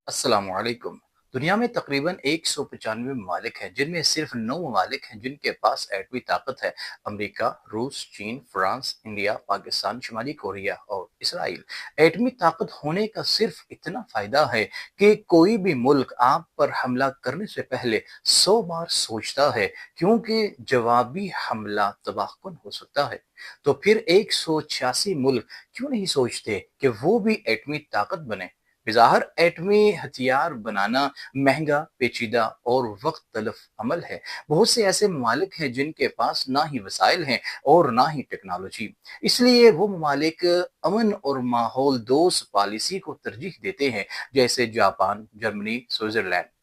अस्सलाम वालेकुम। दुनिया में तकरीबन 195 ममालिक हैं जिनमें सिर्फ 9 ममालिक हैं जिनके पास एटमी ताकत है। अमेरिका, रूस, चीन, फ्रांस, इंडिया, पाकिस्तान, शुमाली कोरिया और इसराइल। एटमी ताकत होने का सिर्फ इतना फायदा है कि कोई भी मुल्क आप पर हमला करने से पहले 100 बार सोचता है, क्योंकि जवाबी हमला तबाहकुन हो सकता है। तो फिर 186 मुल्क क्यों नहीं सोचते कि वो भी एटमी ताकत बने। बिज़ाहिर एटमी हथियार बनाना महंगा, पेचीदा और वक्त तलफ अमल है। बहुत से ऐसे ममालिक हैं जिनके पास ना ही वसाइल हैं और ना ही टेक्नोलॉजी। इसलिए वो ममालिक अमन और माहौल दोस्त पॉलिसी को तरजीह देते हैं, जैसे जापान, जर्मनी, स्विट्जरलैंड।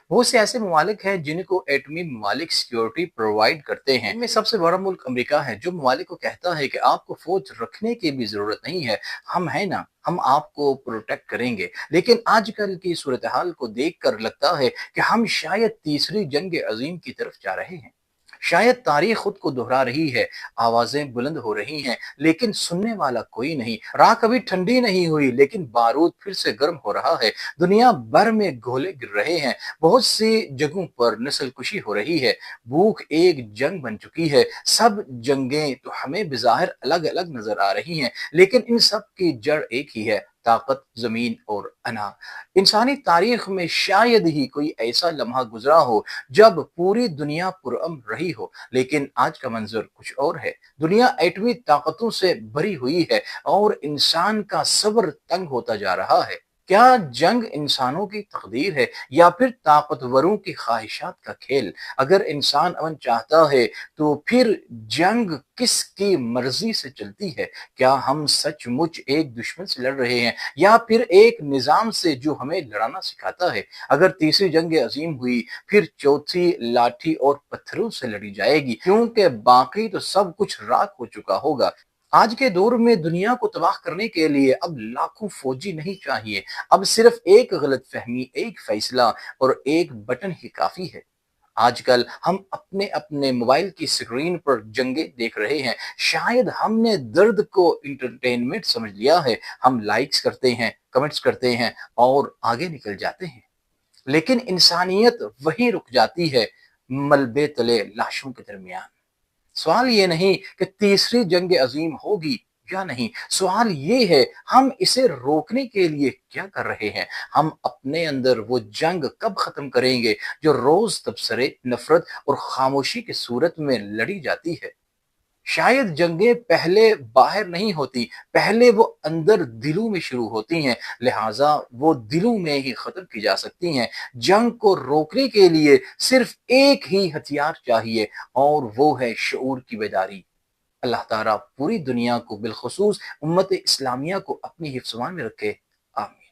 बहुत से ऐसे ममालिक हैं जिनको एटमी ममालिक सिक्योरिटी प्रोवाइड करते हैं। इनमें सबसे बड़ा मुल्क अमेरिका है, जो ममालिक को कहता है कि आपको फौज रखने की भी जरूरत नहीं है, हम है ना, हम आपको प्रोटेक्ट करेंगे। लेकिन आजकल की सूरत हाल को देख कर लगता है कि हम शायद तीसरी जंग अजीम की तरफ जा रहे हैं। शायद तारीख खुद को दोहरा रही है, आवाजें बुलंद हो रही हैं, लेकिन सुनने वाला कोई नहीं। राख अभी ठंडी नहीं हुई, लेकिन बारूद फिर से गर्म हो रहा है। दुनिया भर में गोले गिर रहे हैं, बहुत सी जगहों पर नस्लकुशी हो रही है। भूख एक जंग बन चुकी है। सब जंगें तो हमें बिज़ाहिर अलग अलग नजर आ रही हैं, लेकिन इन सब की जड़ एक ही है: ताकत, जमीन और अना। इंसानी तारीख में शायद ही कोई ऐसा लम्हा गुजरा हो जब पूरी दुनिया पुरअमन रही हो, लेकिन आज का मंजर कुछ और है। दुनिया एटमी ताकतों से भरी हुई है और इंसान का सब्र तंग होता जा रहा है। क्या जंग इंसानों की तकदीर है या फिर ताकतवरों की ख्वाहिशात का खेल? अगर इंसान अमन चाहता है तो फिर जंग किसकी मर्जी से चलती है? क्या हम सचमुच एक दुश्मन से लड़ रहे हैं या फिर एक निजाम से जो हमें लड़ाना सिखाता है? अगर तीसरी जंग अजीम हुई, फिर चौथी लाठी और पत्थरों से लड़ी जाएगी, क्योंकि बाकी तो सब कुछ राख हो चुका होगा। आज के दौर में दुनिया को तबाह करने के लिए अब लाखों फौजी नहीं चाहिए। अब सिर्फ एक गलतफहमी, एक फैसला और एक बटन ही काफी है। आजकल हम अपने अपने मोबाइल की स्क्रीन पर जंगे देख रहे हैं। शायद हमने दर्द को इंटरटेनमेंट समझ लिया है। हम लाइक्स करते हैं, कमेंट्स करते हैं और आगे निकल जाते हैं, लेकिन इंसानियत वहीं रुक जाती है, मलबे तले लाशों के दरमियान। सवाल ये नहीं कि तीसरी जंग अजीम होगी या नहीं, सवाल ये है हम इसे रोकने के लिए क्या कर रहे हैं। हम अपने अंदर वो जंग कब खत्म करेंगे जो रोज तबसरे, नफरत और खामोशी की सूरत में लड़ी जाती है। शायद जंगें पहले बाहर नहीं होती, पहले वो अंदर दिलों में शुरू होती हैं, लिहाजा वो दिलों में ही खत्म की जा सकती हैं। जंग को रोकने के लिए सिर्फ एक ही हथियार चाहिए और वो है शऊर की बेदारी। अल्लाह ताला पूरी दुनिया को, बिलखुसूस उम्मत इस्लामिया को अपनी हिफ्ज़-ए-मान में रखे। आमीन।